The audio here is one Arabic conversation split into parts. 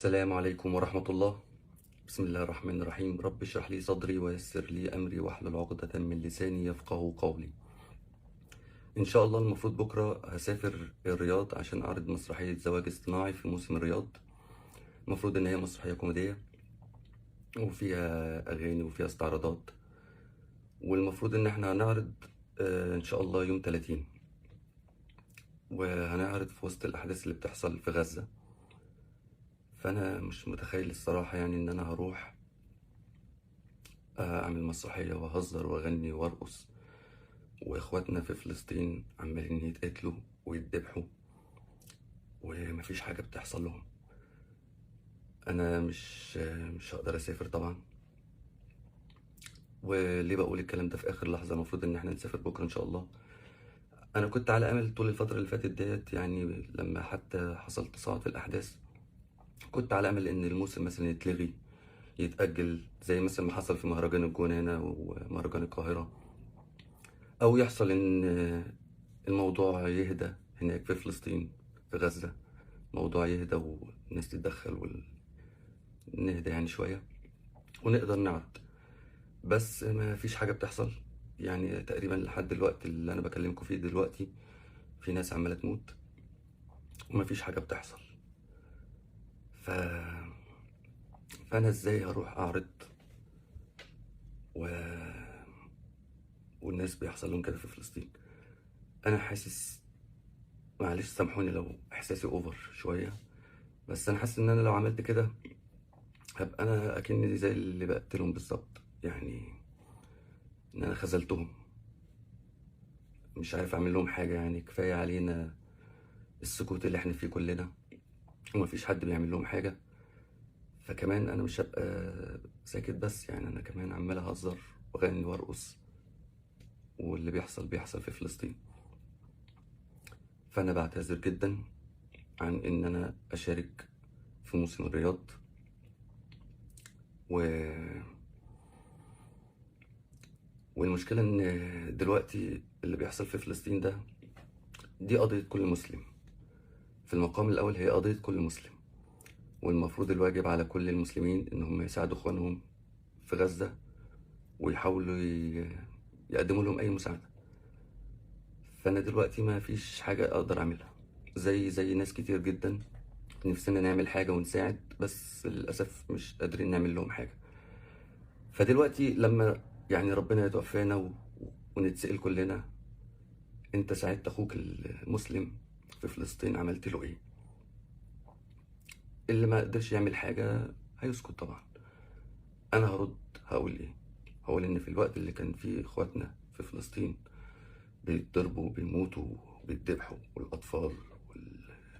السلام عليكم ورحمة الله. بسم الله الرحمن الرحيم. رب اشرح لي صدري ويسر لي أمري واحلل عقدة من لساني يفقه قولي. إن شاء الله المفروض بكرة هسافر الرياض عشان أعرض مسرحية زواج اصطناعي في موسم الرياض. المفروض إن هي مسرحية كوميدية وفيها أغاني وفيها استعراضات، والمفروض إن احنا هنعرض إن شاء الله يوم 30، وهنعرض في وسط الأحداث اللي بتحصل في غزة. فأنا مش متخيل الصراحة يعني إن أنا هروح أعمل مسرحية وأهزر وأغني وأرقص، وإخواتنا في فلسطين عمالين يتقتلوا ويتذبحوا ومفيش حاجة بتحصل لهم. أنا مش هقدر أسافر طبعا. وليه بقول الكلام ده في آخر لحظة؟ المفروض إن احنا نسافر بكرة إن شاء الله. أنا كنت على أمل طول الفترة اللي فاتت ديت، يعني لما حتى حصل تصاعد في الأحداث كنت على أمل إن الموسم مثلا يتلغي، يتأجل زي مثلا ما حصل في مهرجان الجونة هنا ومهرجان القاهرة، أو يحصل إن الموضوع يهدى هناك في فلسطين، في غزة، موضوع يهدى والناس تتدخل ونهدى يعني شوية ونقدر نعرض. بس ما فيش حاجة بتحصل، يعني تقريبا لحد الوقت اللي أنا بكلمكم فيه دلوقتي في ناس عمالة تموت وما فيش حاجة بتحصل. ف... فأنا إزاي هروح أعرض و... والناس بيحصل لهم كده في فلسطين؟ أنا حاسس، معلش سامحوني لو إحساسي أوفر شوية، بس أنا حاسس إن أنا لو عملت كده هبقى أنا أكني زي اللي بقتلهم بالظبط، يعني إن أنا خذلتهم، مش عارف أعمل لهم حاجة. يعني كفاية علينا السكوت اللي إحنا فيه كلنا ومفيش حد بيعمل لهم حاجة، فكمان أنا مش هبقى ساكت بس، يعني أنا كمان عمال أهزر وأغني وأرقص واللي بيحصل في فلسطين. فأنا بعتذر جدا عن إن أنا أشارك في موسم الرياض، و... والمشكلة إن دلوقتي اللي بيحصل في فلسطين ده دي قضية كل مسلم. في المقام الأول هي قضية كل مسلم، والمفروض الواجب على كل المسلمين إن هم يساعدوا إخوانهم في غزة ويحاولوا يقدموا لهم أي مساعدة. فأنا دلوقتي ما فيش حاجة أقدر أعملها، زي ناس كتير جدا نفسنا نعمل حاجة ونساعد، بس للأسف مش قادرين نعمل لهم حاجة. فدلوقتي لما يعني ربنا يتوفانا ونتسأل كلنا، أنت ساعدت أخوك المسلم في فلسطين عملت له إيه؟ اللي ما قدرش يعمل حاجة هيسكت طبعا. أنا هرد، هقول إيه؟ هقول إن في الوقت اللي كان فيه إخواتنا في فلسطين بيتضربوا وبيموتوا وبيتذبحوا، والأطفال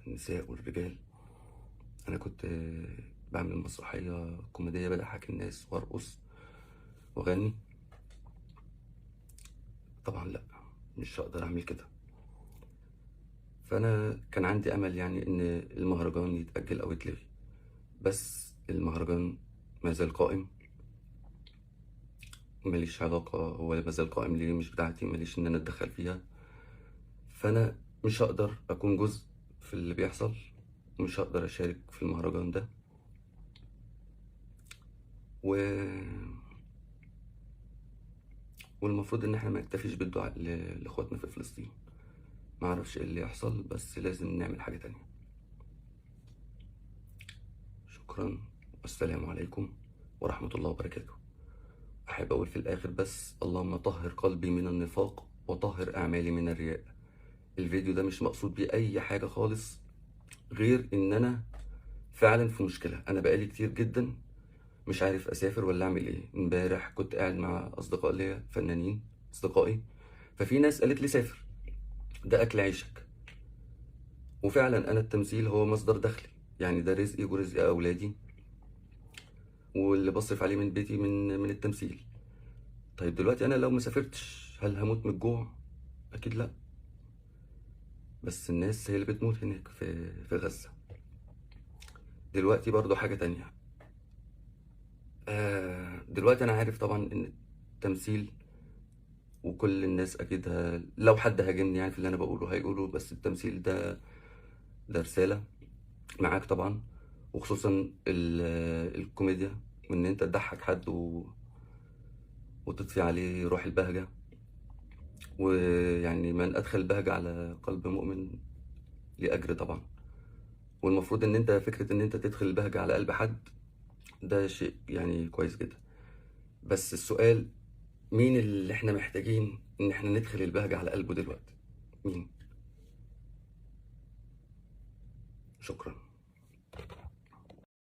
والنساء والرجال، أنا كنت بعمل مسرحية كوميدية بضحك الناس وأرقص وأغني. طبعا لأ، مش هقدر أعمل كده. فأنا كان عندي أمل يعني إن المهرجان يتأجل أو يتلغي، بس المهرجان ما زال قائم. ماليش علاقة هو ما زال قائم ليه، مش بتاعتي، ماليش إن أنا أتدخل فيها. فأنا مش هقدر أكون جزء في اللي بيحصل، مش هقدر أشارك في المهرجان ده. و... والمفروض إن احنا ما نكتفيش بالدعاء لإخواتنا في فلسطين. معرفش إيه اللي يحصل، بس لازم نعمل حاجة تانية. شكرا، والسلام عليكم ورحمة الله وبركاته. أحب أقول في الآخر بس: اللهم طهر قلبي من النفاق وطهر أعمالي من الرياء. الفيديو ده مش مقصود بيه أي حاجة خالص، غير إن أنا فعلا في مشكلة. أنا بقالي كتير جدا مش عارف أسافر ولا أعمل إيه. امبارح كنت قاعد مع أصدقاء ليا فنانين أصدقائي، ففي ناس قالت لي سافر، ده أكل عيشك. وفعلا أنا التمثيل هو مصدر دخلي، يعني ده رزقي ورزق أولادي، واللي بصرف عليه من بيتي من التمثيل. طيب دلوقتي أنا لو ما سافرتش هل هموت من الجوع؟ أكيد لأ. بس الناس هي اللي بتموت هناك في غزة. دلوقتي برضو حاجة تانية. دلوقتي أنا عارف طبعا إن التمثيل، وكل الناس أكيد لو حد هاجمني يعني في اللي أنا بقوله هيقولوا بس التمثيل ده رسالة معاك طبعا، وخصوصا الكوميديا، وان انت تضحك حد وتطفي عليه روح البهجة. ويعني من ادخل البهجة على قلب مؤمن ليه اجر طبعا. والمفروض ان انت فكرة ان انت تدخل البهجة على قلب حد ده شيء يعني كويس جدا. بس السؤال، مين اللي احنا محتاجين ان احنا ندخل البهجة على قلبه دلوقتي؟ مين؟ شكرا.